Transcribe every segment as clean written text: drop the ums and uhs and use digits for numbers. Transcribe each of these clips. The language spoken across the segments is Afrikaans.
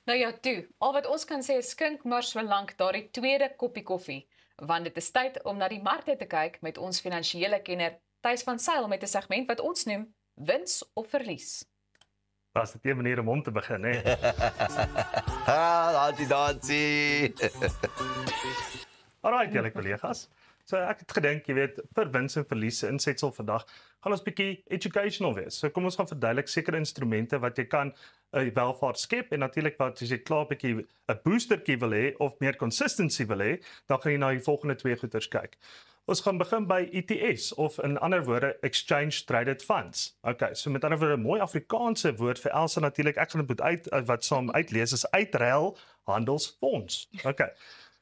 Nou ja, toe. Al wat ons kan sê is skink maar so lank daardie tweede koppie koffie, want dit is tyd om na die markte te kyk met ons finansiële kenner Thys van Sail met 'n segment wat ons noem Wins of Verlies. Was dit 'n manier om te begin, hè? Dansie. Alright, julle kollegas. So ek het gedink, jy weet, vir wins en verliese insetsel vandag gaan ons bietjie educational wees. So kom ons gaan verduidelik sekere instrumente wat jy kan welvaart skep en natuurlik wat as jy klaar bietjie 'n boostertjie wil hê of meer consistency wil hê, dan gaan jy na die volgende twee goeters kyk. Ons gaan begin by ETF's of in ander woorde exchange traded funds. Okay, so met ander woorde 'n mooi Afrikaanse woord vir Elsa natuurlik. Ek gaan dit moet wat saam uitlees is uitruil handelsfonds. Okay.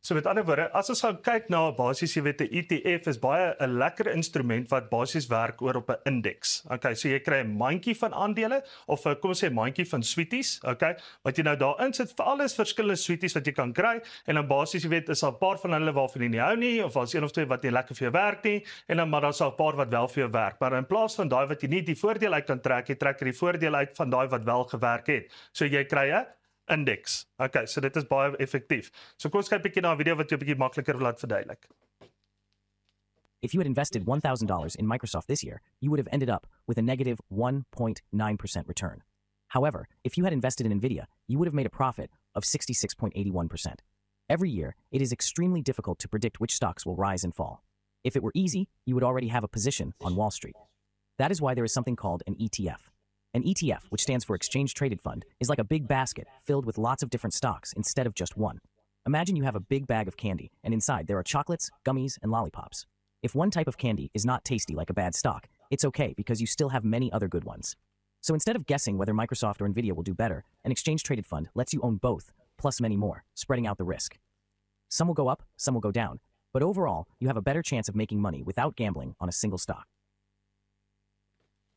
So met ander woorde, as ons gaan kyk na basies, jy weet 'n ETF is baie 'n lekker instrument wat basies werk oor op 'n indeks. Okay, so jy kry 'n mandjie van aandele of kom ons sê 'n mandjie van sweeties, okay? Wat jy nou daarin sit vir alles verskillende sweeties wat jy kan kry en dan basies jy weet is daar 'n paar van hulle waarvan jy nie hou nie of as een of twee wat nie lekker vir jou werk nie en dan maar daar's 'n paar wat wel vir jou werk. Maar in plaas van daai wat jy nie die voordeel uit kan trek, jy trek die voordeel uit van daai wat wel gewerk het. So jy kry 'n index. Okay, so dit is baie effektief. So kom ons kyk 'n bietjie na 'n video wat jou 'n bietjie makliker wil laat verduidelik. If you had invested $1,000 in Microsoft this year, you would have ended up with a negative 1.9% return. However, if you had invested in Nvidia, you would have made a profit of 66.81%. Every year, it is extremely difficult to predict which stocks will rise and fall. If it were easy, you would already have a position on Wall Street. That is why there is something called an ETF. An ETF, which stands for Exchange Traded Fund, is like a big basket filled with lots of different stocks instead of just one. Imagine you have a big bag of candy, and inside there are chocolates, gummies, and lollipops. If one type of candy is not tasty like a bad stock, it's okay because you still have many other good ones. So instead of guessing whether Microsoft or Nvidia will do better, an Exchange Traded Fund lets you own both, plus many more, spreading out the risk. Some will go up, some will go down, but overall, you have a better chance of making money without gambling on a single stock.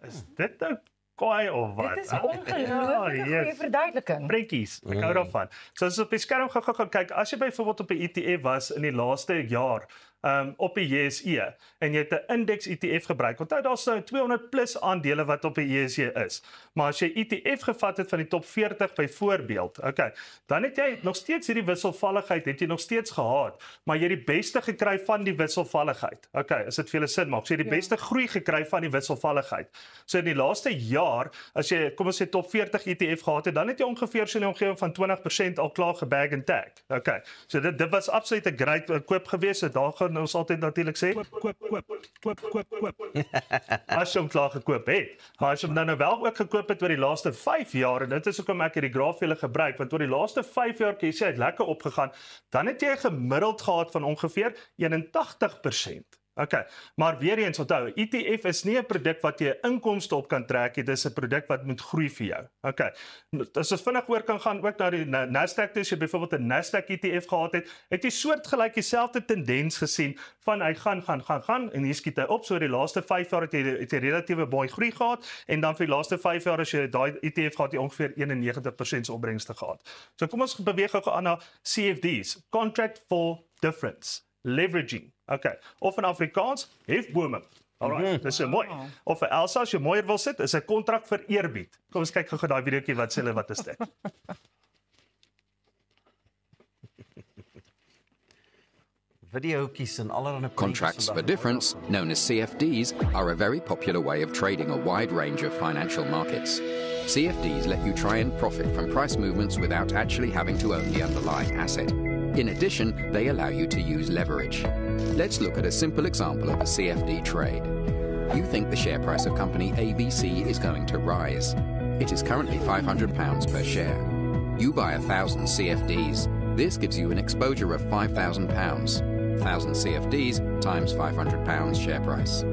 Is dit nou kwaai of wat? Dit is ongelooflike goeie verduideliking. Prentjies, ek hou daarvan. So as jy op die skerm gaan kyk, as jy byvoorbeeld op 'n ETF was in die laaste jaar, op die JSE en jy het 'n indeks ETF gebruik. Onthou daar's nou 200 plus aandele wat op die JSE is. Maar as jy ETF gevat het van die top 40 byvoorbeeld, okay, dan het jy nog steeds hierdie wisselvalligheid, het jy nog steeds gehad, maar jy het die beste gekry van die wisselvalligheid. Okay, as dit vir julle sin maak. So jy het die beste groei gekry van die wisselvalligheid. So in die laaste jaar, as jy kom ons sê top 40 ETF gehad het, dan het jy ongeveer so 'n omgewing van 20% al klaar gebag and tag. Okay. So dit was absoluut 'n great koop gewees. So daar gaan ons altyd natuurlik sê koop. As jy hom klaar gekoop het. Maar as jy hom nou wel ook gekoop het oor die laaste 5 jaar en dit is hoekom ek hierdie graaf vir julle gebruik, want oor die laaste 5 jaar kan jy sê hy het lekker opgegaan, dan het jy 'n gemiddeld gehad van ongeveer 81%. Okay, maar weer eens onthou, ETF is nie 'n produk wat jy 'n inkomste op kan trek nie, dis 'n produk wat moet groei vir jou. Okay. As ons vinnig oor kan gaan ook na die Nasdaq, as jy byvoorbeeld 'n Nasdaq ETF gehad het jy soortgelyk dieselfde tendens gesien van hy gaan en hier skiet hy op. So die laaste 5 jaar het jy relatiewe baie groei gehad en dan vir die laaste 5 jaar as jy daai ETF gehad, jy ongeveer 91% opbrengste gehad. So kom ons beweeg gou aan na CFD's, Contract for Difference. Leveraging. Okay. Of in Afrikaans, hefbome. Alright, dis mooi. Of vir Elsa as jy mooier wil sit, is 'n kontrak vir eerbied. Kom ons kyk gou daai videoetjie wat sê hulle wat is dit. Videoetjies en allerlei Contracts for difference, known as CFDs, are a very popular way of trading a wide range of financial markets. CFDs let you try and profit from price movements without actually having to own the underlying asset. In addition, they allow you to use leverage. Let's look at a simple example of a CFD trade. You think the share price of company ABC is going to rise. It is currently £500 per share. You buy 1,000 CFDs. This gives you an exposure of £5,000. 1,000 CFDs times £500 share price.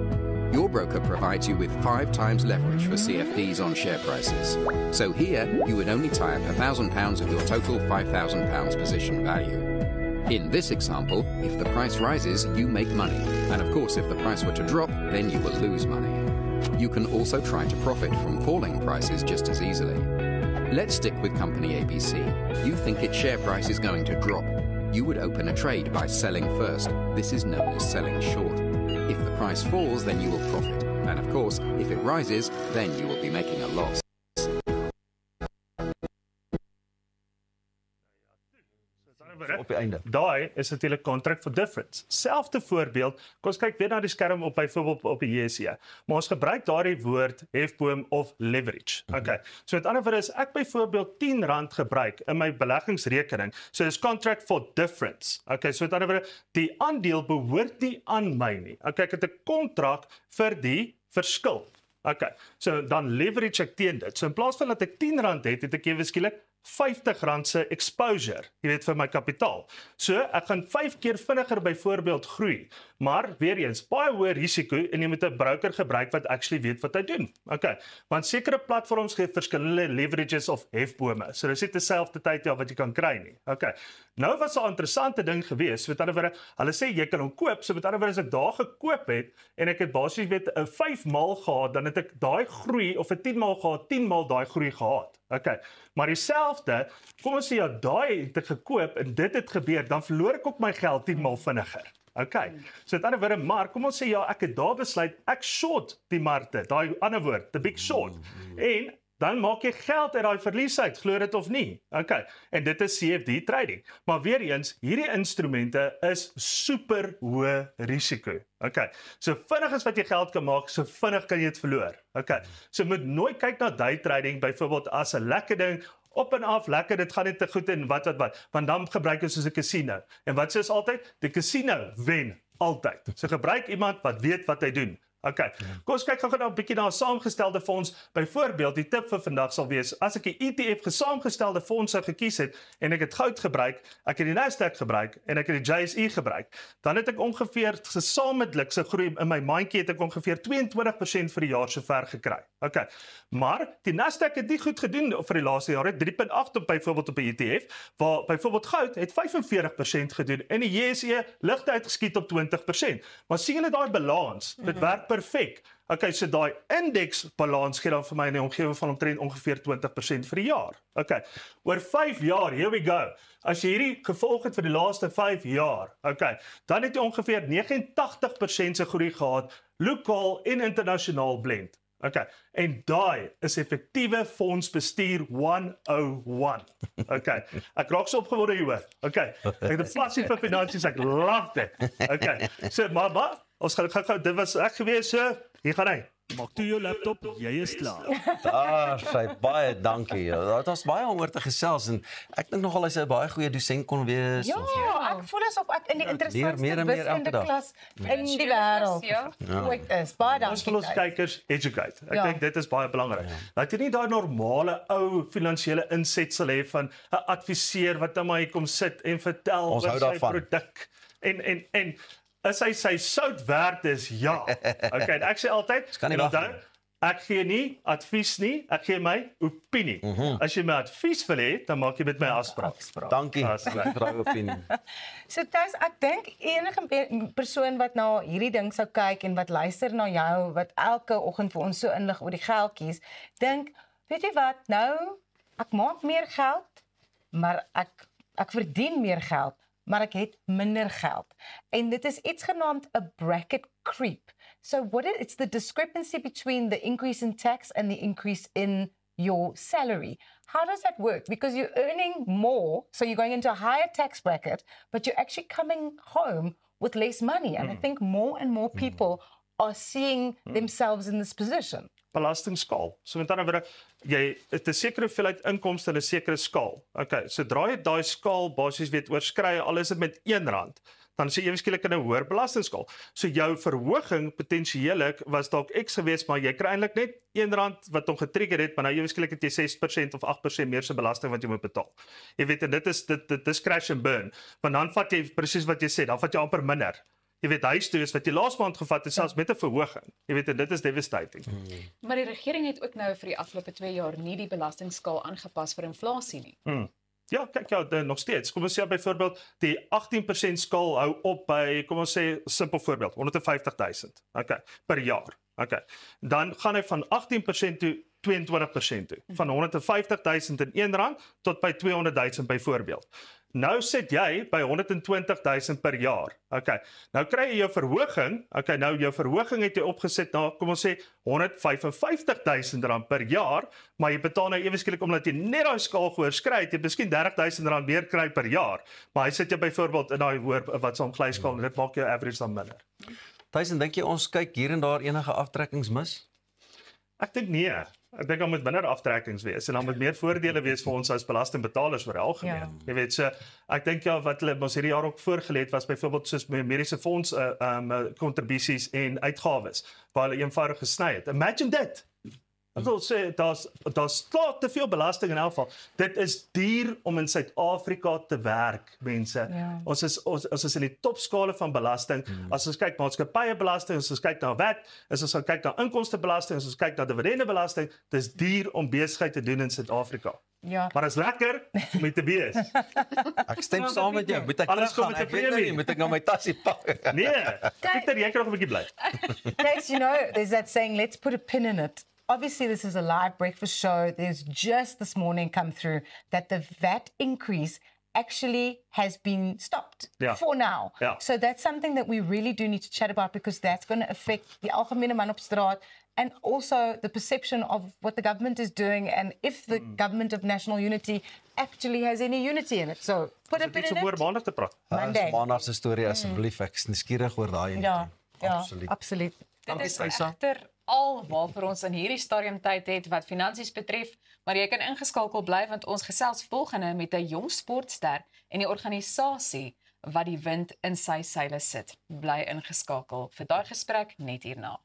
Your broker provides you with 5 times leverage for CFDs on share prices. So here, you would only tie up £1,000 of your total £5,000 position value. In this example, if the price rises, you make money. And of course, if the price were to drop, then you will lose money. You can also try to profit from falling prices just as easily. Let's stick with company ABC. You think its share price is going to drop. You would open a trade by selling first. This is known as selling short. If the price falls, then you will profit. And of course, if it rises, then you will be making a loss. op die einde. Daai is natuurlik contract for difference. Selfde voorbeeld, kom ons kyk weer na die skerm op byvoorbeeld op die JSE. Maar ons gebruik daardie woord hefboom of leverage. Okay. So met ander woorde is ek byvoorbeeld R10 gebruik in my beleggingsrekening. So dis contract for difference. Okay, so met ander woorde die aandeel behoort nie aan my nie. Okay, ek het 'n kontrak vir die verskil. Okay, so dan leverage ek teen dit. So in plaas van dat ek R10 het ek ewe skielik R50 se exposure, jy weet, vir my kapitaal. So ek gaan 5 keer vinniger byvoorbeeld groei, maar weer eens baie hoë risiko en jy moet 'n broker gebruik wat actually weet wat hy doen. Okay, want sekere platforms gee verskillende leverages of hefbome. So dis nie dieselfde tyd wat jy kan kry nie. Okay. Nou was 'n interessante ding gewees. Met ander woorde, hulle sê jy kan hom koop. So met ander woorde as ek daar gekoop het en ek het basies weet 'n 5 maal gehad, dan het ek daai groei of 'n 10 maal gehad, 10 maal daai groei gehad. Okay. Maar dieselfde, kom ons sê ja, daai het ek gekoop en dit het gebeur, dan verloor ek ook my geld 10 maal vinniger. Okay. So met ander woorde, maar kom ons sê ja, ek het daar besluit ek short die markte, daai ander woord, the big short. En dan maak jy geld uit daai verlies uit, glo dit of nie. Okay. En dit is CFD trading. Maar weer eens, hierdie instrumente is super hoë risiko. Okay. So vinnig as wat jy geld kan maak, so vinnig kan jy dit verloor. Okay. So moet nooit kyk na day trading byvoorbeeld as 'n lekker ding, op en af, lekker, dit gaan net te goed en wat, want dan gebruik jy soos 'n casino. En wat sê is altyd? Die casino wen altyd. So gebruik iemand wat weet wat hy doen. Okay. Kom ons kyk gou nou 'n bietjie na 'n saamgestelde fonds. Byvoorbeeld, die tip vir vandag sal wees, as ek 'n ETF gesaamgestelde fonds sou gekies het en ek het goud gebruik, ek het die Nasdaq gebruik en ek het die JSE gebruik, dan het ek ongeveer gesamentlik se groei in my mandjie het ek ongeveer 22% vir die jaar sover gekry. Okay. Maar die Nasdaq het nie goed gedoen vir die laaste jaar, het 3.8 op byvoorbeeld op 'n ETF, waar byvoorbeeld goud het 45% gedoen en die JSE ligte uitgeskiet op 20%. Maar sien julle daai balans? Dit werk perfek. Okay, so daai indeksbalans gee dan vir my in die omgewing van omtrent ongeveer 20% vir die jaar. Okay. Oor 5 jaar, here we go. As jy hierdie gevolg het vir die laaste 5 jaar, okay, dan het jy ongeveer 89% se groei gehad, lokaal en internasionaal blend. Okay. En daai is effektiewe fondsbestuur 101. Okay. Ek raak so opgewonde hieroor. Okay. Ek het 'n passie vir finansies, ek love dit. Okay. So maar ons gaan gou, dit was ek gewees so, hier gaan hy. Maak toe jou laptop, jy is klaar. Daar sê baie dankie. Dit was baie om oor te gesels en ek dink nogal hy's 'n baie goeie dosent kon wees. Ja, ek voel asof ek in die interessantste meer en meer elke dag. klas in die wêreld ooit is. Baie dankie. Ons wil ons kykers educate. Ek Ja. dink dit is baie belangrik. Dat jy nie daai normale ou finansiële insetsel hê van 'n adviseur wat net maar hier kom sit en vertel Ons oor hou sy daarvan. produk. En is hy sy sout werd is? Ja. Okay, en ek sê altyd, kan nie en wag onthou, nie. ek gee nie advies nie, ek gee my opinie. As jy my advies wil hê, dan maak jy met my afspraak. Dankie Asseblief. vir daai opinie. So Thys, ek dink enige persoon wat na hierdie ding sou kyk en wat luister na jou, wat elke oggend vir ons so inlig oor die geldjies, dink, weet jy wat, nou, ek maak meer geld, maar ek verdien meer geld, maar ek het minder geld. En dit is iets genaamd 'n bracket creep. So it's the discrepancy between the increase in tax and the increase in your salary. How does that work? Because you're earning more, so you're going into a higher tax bracket, but you're actually coming home with less money. And I think more and more people are seeing themselves in this position. Belastingskaal. So met ander woorde, jy het 'n sekere hoeveelheid inkomste in 'n sekere skaal. Okay, sodra jy daai skaal basies weet oorskry, al is dit met R1, dan sê jy skielik in 'n hoër belastingskaal. So jou verhoging potensiëlik was dalk X geweest, maar jy kry eintlik net R1 wat hom getrigger het, maar nou jy skielik het jy 6% of 8% meer se belasting wat jy moet betaal. Jy weet, en dit is crash and burn. Want dan vat jy presies wat jy sê, dan vat jy amper minder. Jy weet, huis toe is wat jy laas maand gevat het, selfs met 'n verhoging. Jy weet, en dit is devastating. Maar die regering het ook nou vir die afgelope 2 jaar nie die belastingskaal aangepas vir inflasie nie. Ja, kyk ja, nog steeds. Kom ons sê byvoorbeeld die 18% skaal hou op by, kom ons sê simpel voorbeeld, 150,000. Okay, per jaar. Okay. Dan gaan hy van 18% toe 22% toe. Van 150,000 in R1 tot by 200,000 byvoorbeeld. Nou sit jy by 120,000 per jaar. Okay. Nou kry jy jou verhoging. Okay, nou jou verhoging het jy opgesit na kom ons sê R155,000 per jaar, maar jy betaal nou ewe skielik omdat jy net daai skaal oorskry het, jy miskien R30,000 meer kry per jaar. Maar hy sit jy byvoorbeeld in daai hoër wat so 'n glyskaal en dit maak jou average dan minder. Tyson, dink jy ons kyk hier en daar enige aftrekkings mis? Ek dink nee. Ek dink daar moet minder aftrekkings wees en dan moet meer voordele wees vir ons as belastingbetalers oor die algemeen. Ja. Jy weet so, ek dink ja wat hulle ons hierdie jaar ook voorgelê het was byvoorbeeld soos mediese fonds kontribusies en uitgawes waar hulle eenvoudig gesny het. Imagine dit. Ek wil sê daar's te veel belasting in elk geval. Dit is duur om in Suid-Afrika te werk, mense. Ja. Ons is in die topskale van belasting. As ons kyk maatskappyebelasting, as ons kyk na wet, as ons kyk na inkomstebelasting, as ons kyk na dividendebelasting, dis duur om besigheid te doen in Suid-Afrika. Ja. Maar is lekker om dit te wees. Ek stem saam met jou. Moet ek Alles kom teruggaan? met 'n Ek weet nou premie. nie, moet ek nou my tassie pak? Nee, Pieter, jy kan nog 'n bietjie bly. Guys, you know, there's that saying, let's put a pin in it. Obviously, this is a live breakfast show. There's just this morning come through that the VAT increase actually has been stopped Yeah. for now. Yeah. So that's something that we really do need to chat about because that's going to affect the algemene man op straat and also the perception of what the government is doing and if the government of national unity actually has any unity in it. So put a Dit pin is in om oor it. maandag te praat. Monday. Maandag se storie asseblief, ek is nuuskierig oor daai een. Ja, ja, Absoluut. absoluut. Dit is Tysa. egter al waarvoor ons in hierdie stadium tyd het wat finansies betref, maar jy kan ingeskakel bly want ons gesels volgende met 'n jong sportster en die organisasie wat die wind in sy seile sit. Bly ingeskakel vir daai gesprek net hierna.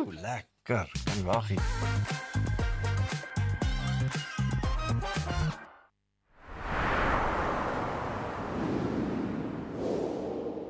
Lekker. Kan wag hier.